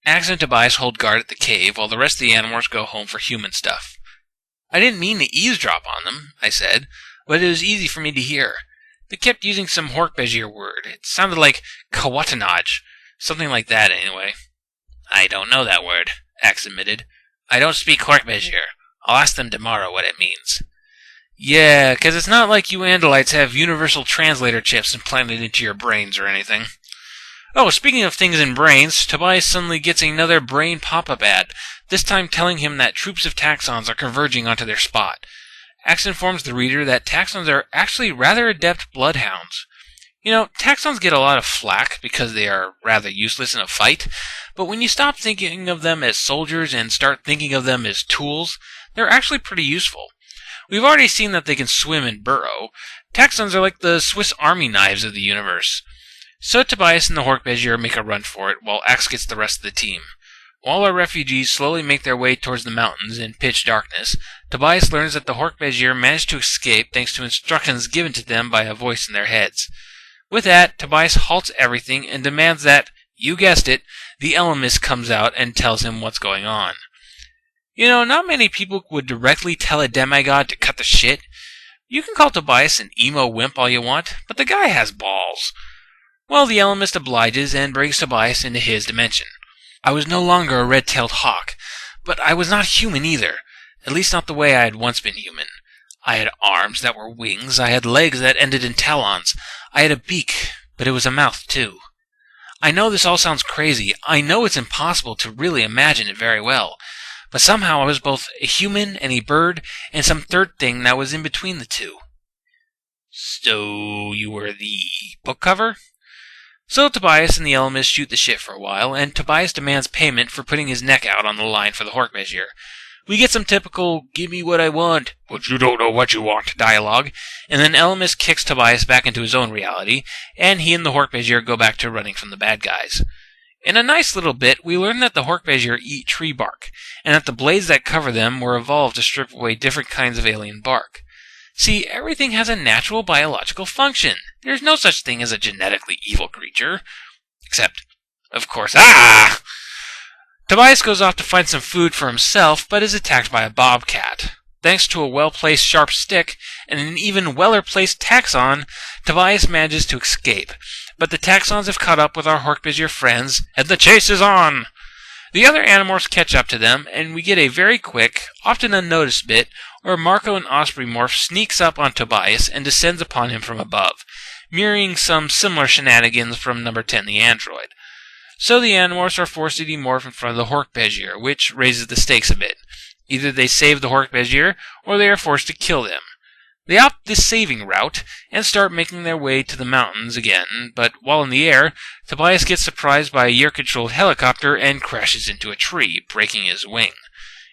Ax and Tobias hold guard at the cave while the rest of the Animorphs go home for human stuff. I didn't mean to eavesdrop on them, I said, but it was easy for me to hear. They kept using some Hork-Bajir word. It sounded like Kawatanaj. Something like that, anyway. I don't know that word, Ax admitted. I don't speak Hork-Bajir. I'll ask them tomorrow what it means. Yeah, 'cause it's not like you Andalites have universal translator chips implanted into your brains or anything. Oh, speaking of things in brains, Tobias suddenly gets another brain pop-up ad, this time telling him that troops of Taxons are converging onto their spot. Ax informs the reader that Taxons are actually rather adept bloodhounds. You know, Taxons get a lot of flack because they are rather useless in a fight, but when you stop thinking of them as soldiers and start thinking of them as tools, they're actually pretty useful. We've already seen that they can swim and burrow. Taxons are like the Swiss Army knives of the universe. So Tobias and the Hork-Bajir make a run for it, while Ax gets the rest of the team. While our refugees slowly make their way towards the mountains in pitch darkness, Tobias learns that the Hork-Bajir managed to escape thanks to instructions given to them by a voice in their heads. With that, Tobias halts everything and demands that, you guessed it, the Ellimist comes out and tells him what's going on. You know, not many people would directly tell a demigod to cut the shit. You can call Tobias an emo wimp all you want, but the guy has balls. Well, the Ellimist obliges and brings Tobias into his dimension. I was no longer a red-tailed hawk, but I was not human either, at least not the way I had once been human. I had arms that were wings, I had legs that ended in talons, I had a beak, but it was a mouth too. I know this all sounds crazy, I know it's impossible to really imagine it very well, but somehow I was both a human and a bird and some third thing that was in between the two. So you were the book cover? So Tobias and the Ellimist shoot the shit for a while, and Tobias demands payment for putting his neck out on the line for the Hork-Bajir. We get some typical, give me what I want, but you don't know what you want dialogue, and then Ellimist kicks Tobias back into his own reality, and he and the Hork-Bajir go back to running from the bad guys. In a nice little bit, we learn that the Hork-Bajir eat tree bark, and that the blades that cover them were evolved to strip away different kinds of alien bark. See, everything has a natural biological function. There's no such thing as a genetically evil creature. Except, of course, Tobias goes off to find some food for himself, but is attacked by a bobcat. Thanks to a well-placed sharp stick and an even weller-placed Taxon, Tobias manages to escape. But the Taxons have caught up with our Hork-Bajir friends, and the chase is on! The other Animorphs catch up to them, and we get a very quick, often unnoticed bit where Marco and Osprey Morph sneaks up on Tobias and descends upon him from above, mirroring some similar shenanigans from number 10 the android. So the Animorphs are forced to demorph in front of the Hork-Bajir, which raises the stakes a bit. Either they save the Hork-Bajir, or they are forced to kill them. They opt the saving route, and start making their way to the mountains again, but while in the air, Tobias gets surprised by a Year-controlled helicopter and crashes into a tree, breaking his wing.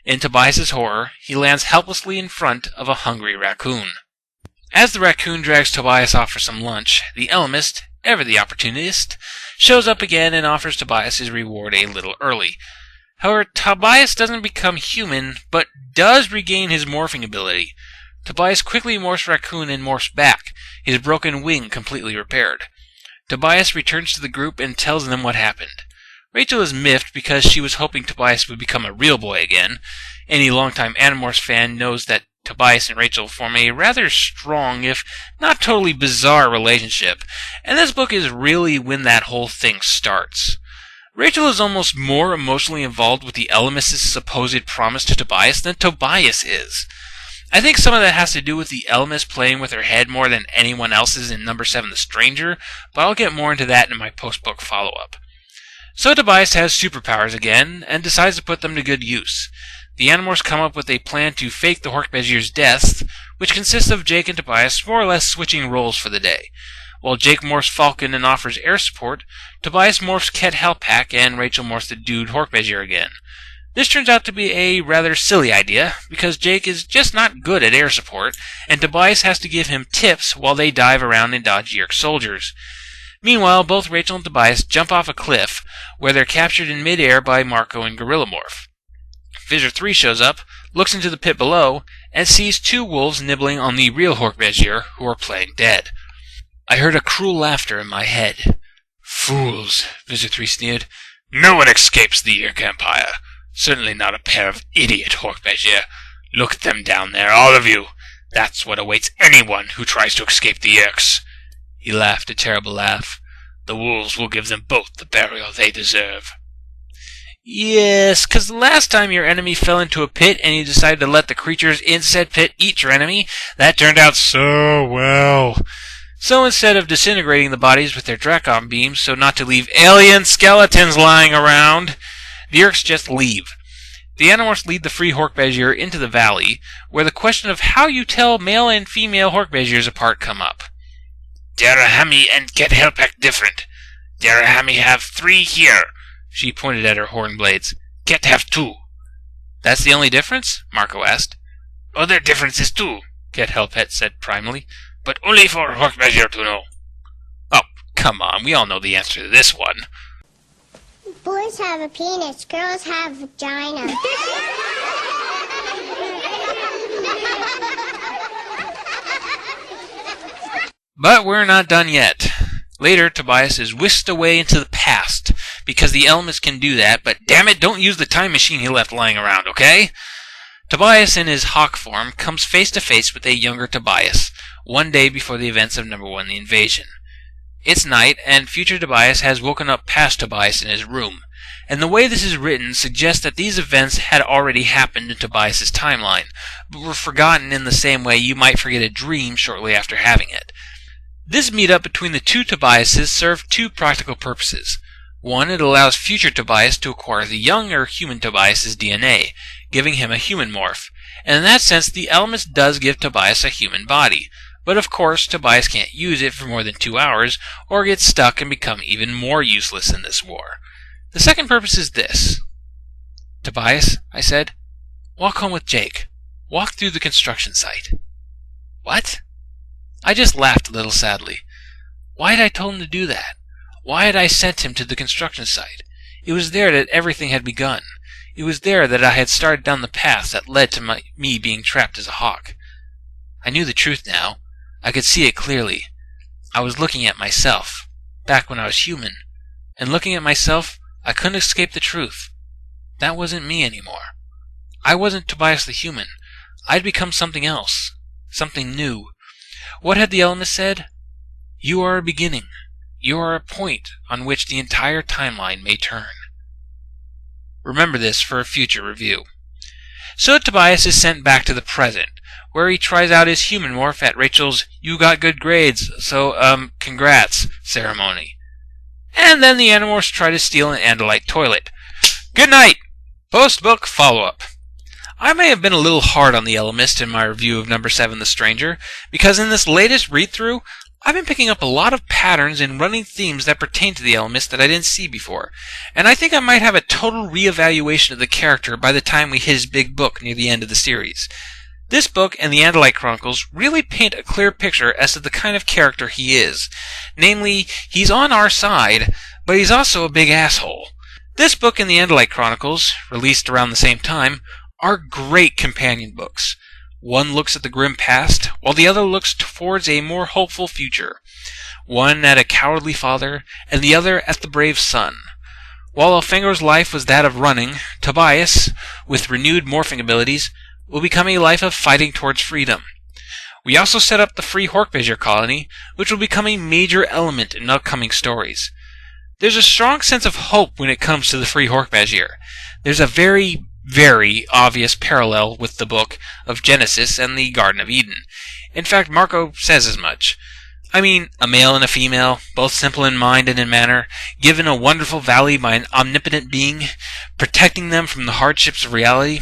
In Tobias's horror, he lands helplessly in front of a hungry raccoon. As the raccoon drags Tobias off for some lunch, the Ellimist, ever the opportunist, shows up again and offers Tobias his reward a little early. However, Tobias doesn't become human, but does regain his morphing ability. Tobias quickly morphs Raccoon and morphs back, his broken wing completely repaired. Tobias returns to the group and tells them what happened. Rachel is miffed because she was hoping Tobias would become a real boy again. Any longtime Animorphs fan knows that Tobias and Rachel form a rather strong, if not totally bizarre, relationship, and this book is really when that whole thing starts. Rachel is almost more emotionally involved with the Ellimist's supposed promise to Tobias than Tobias is. I think some of that has to do with the Ellimist playing with her head more than anyone else's in number 7 The Stranger, but I'll get more into that in my post-book follow-up. So Tobias has superpowers again, and decides to put them to good use. The Animorphs come up with a plan to fake the Hork-Bajir's death, which consists of Jake and Tobias more or less switching roles for the day. While Jake morphs Falcon and offers air support, Tobias morphs Ket Hellpack, and Rachel morphs the dude Hork-Bajir again. This turns out to be a rather silly idea, because Jake is just not good at air support, and Tobias has to give him tips while they dive around and dodge Yeerk soldiers. Meanwhile, both Rachel and Tobias jump off a cliff, where they're captured in mid-air by Marco and Gorilla Morph. Visser 3 shows up, looks into the pit below, and sees 2 wolves nibbling on the real Hork-Bajir, who are playing dead. I heard a cruel laughter in my head. "Fools," Visser 3 sneered. No one escapes the Yeerk Empire. Certainly not a pair of idiot Hork-Bajir. Look at them down there, all of you. That's what awaits anyone who tries to escape the Yeerks. He laughed a terrible laugh. The wolves will give them both the burial they deserve. Yes, 'cause the last time your enemy fell into a pit and you decided to let the creatures in said pit eat your enemy, that turned out so well. So instead of disintegrating the bodies with their Dracon beams so not to leave alien skeletons lying around, the Yeerks just leave. The Animorphs lead the free Hork-Bajir into the valley, where the question of how you tell male and female Hork-Bajirs apart come up. Derahami and Get Helpek different. Derahami have 3 here. She pointed at her horn blades. Get have 2. That's the only difference? Marco asked. Other differences too, Get Helpet said primally, but only for Hork-Bajir to know. Oh, come on, we all know the answer to this one. Boys have a penis, girls have vagina. But we're not done yet. Later, Tobias is whisked away into the past, because the Ellimist can do that, but damn it, don't use the time machine he left lying around, okay? Tobias, in his hawk form, comes face to face with a younger Tobias, one day before the events of number 1, the invasion. It's night, and future Tobias has woken up past Tobias in his room, and the way this is written suggests that these events had already happened in Tobias's timeline, but were forgotten in the same way you might forget a dream shortly after having it. This meetup between the two Tobiases served 2 practical purposes. One, it allows future Tobias to acquire the younger human Tobias's DNA, giving him a human morph, and in that sense the Ellimist does give Tobias a human body. But of course, Tobias can't use it for more than 2 hours, or get stuck and become even more useless in this war. The second purpose is this. Tobias, I said, walk home with Jake. Walk through the construction site. What? I just laughed a little sadly. Why had I told him to do that? Why had I sent him to the construction site? It was there that everything had begun. It was there that I had started down the path that led to me being trapped as a hawk. I knew the truth now. I could see it clearly. I was looking at myself, back when I was human, and looking at myself, I couldn't escape the truth. That wasn't me anymore. I wasn't Tobias the human. I'd become something else, something new. What had the Ellimist said? You are a beginning. You are a point on which the entire timeline may turn. Remember this for a future review. So Tobias is sent back to the present, where he tries out his human morph at Rachel's "You got good grades, so, congrats" ceremony. And then the Animorphs try to steal an Andalite toilet. Good night! Post-book follow-up. I may have been a little hard on the Ellimist in my review of number 7, The Stranger, because in this latest read-through, I've been picking up a lot of patterns and running themes that pertain to the Ellimist that I didn't see before, and I think I might have a total re-evaluation of the character by the time we hit his big book near the end of the series. This book and the Andalite Chronicles really paint a clear picture as to the kind of character he is. Namely, he's on our side, but he's also a big asshole. This book and the Andalite Chronicles, released around the same time, are great companion books. One looks at the grim past, while the other looks towards a more hopeful future. One at a cowardly father, and the other at the brave son. While Elfenger's life was that of running, Tobias, with renewed morphing abilities, will become a life of fighting towards freedom. We also set up the free Hork-Bajir colony, which will become a major element in upcoming stories. There's a strong sense of hope when it comes to the free Hork-Bajir. There's a very obvious parallel with the book of Genesis and the Garden of Eden. In fact, Marco says as much. I mean, a male and a female, both simple in mind and in manner, given a wonderful valley by an omnipotent being, protecting them from the hardships of reality.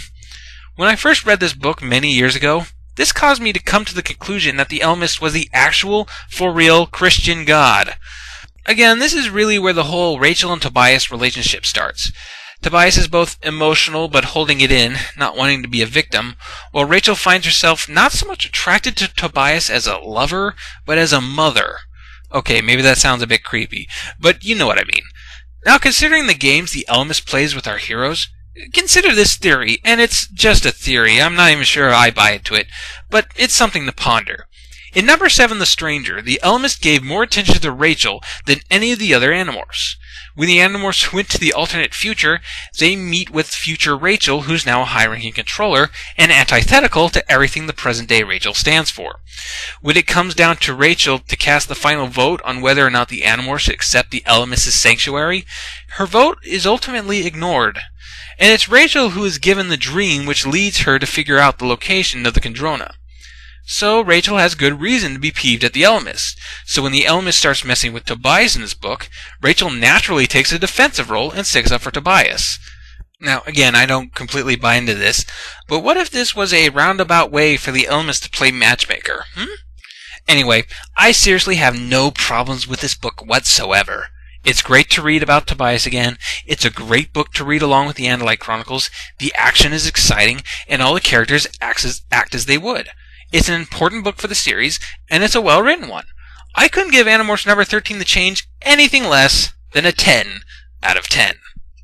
When I first read this book many years ago, this caused me to come to the conclusion that the Ellimist was the actual, for-real Christian God. Again, this is really where the whole Rachel and Tobias relationship starts. Tobias is both emotional but holding it in, not wanting to be a victim, while Rachel finds herself not so much attracted to Tobias as a lover, but as a mother. Okay, maybe that sounds a bit creepy, but you know what I mean. Now, considering the games the Ellimist plays with our heroes, consider this theory, and it's just a theory, I'm not even sure I buy into it, but it's something to ponder. In number 7, The Stranger, the Ellimist gave more attention to Rachel than any of the other Animorphs. When the Animorphs went to the alternate future, they meet with future Rachel, who's now a high-ranking controller, and antithetical to everything the present-day Rachel stands for. When it comes down to Rachel to cast the final vote on whether or not the Animorphs should accept the Ellimist's sanctuary, her vote is ultimately ignored. And it's Rachel who is given the dream which leads her to figure out the location of the Kandrona. So Rachel has good reason to be peeved at the Ellimist. So when the Ellimist starts messing with Tobias in this book, Rachel naturally takes a defensive role and sticks up for Tobias. Now, again, I don't completely buy into this, but what if this was a roundabout way for the Ellimist to play matchmaker? Anyway, I seriously have no problems with this book whatsoever. It's great to read about Tobias again. It's a great book to read along with the Andalite Chronicles. The action is exciting, and all the characters act as they would. It's an important book for the series, and it's a well-written one. I couldn't give Animorphs number 13 The Change anything less than a 10 out of 10.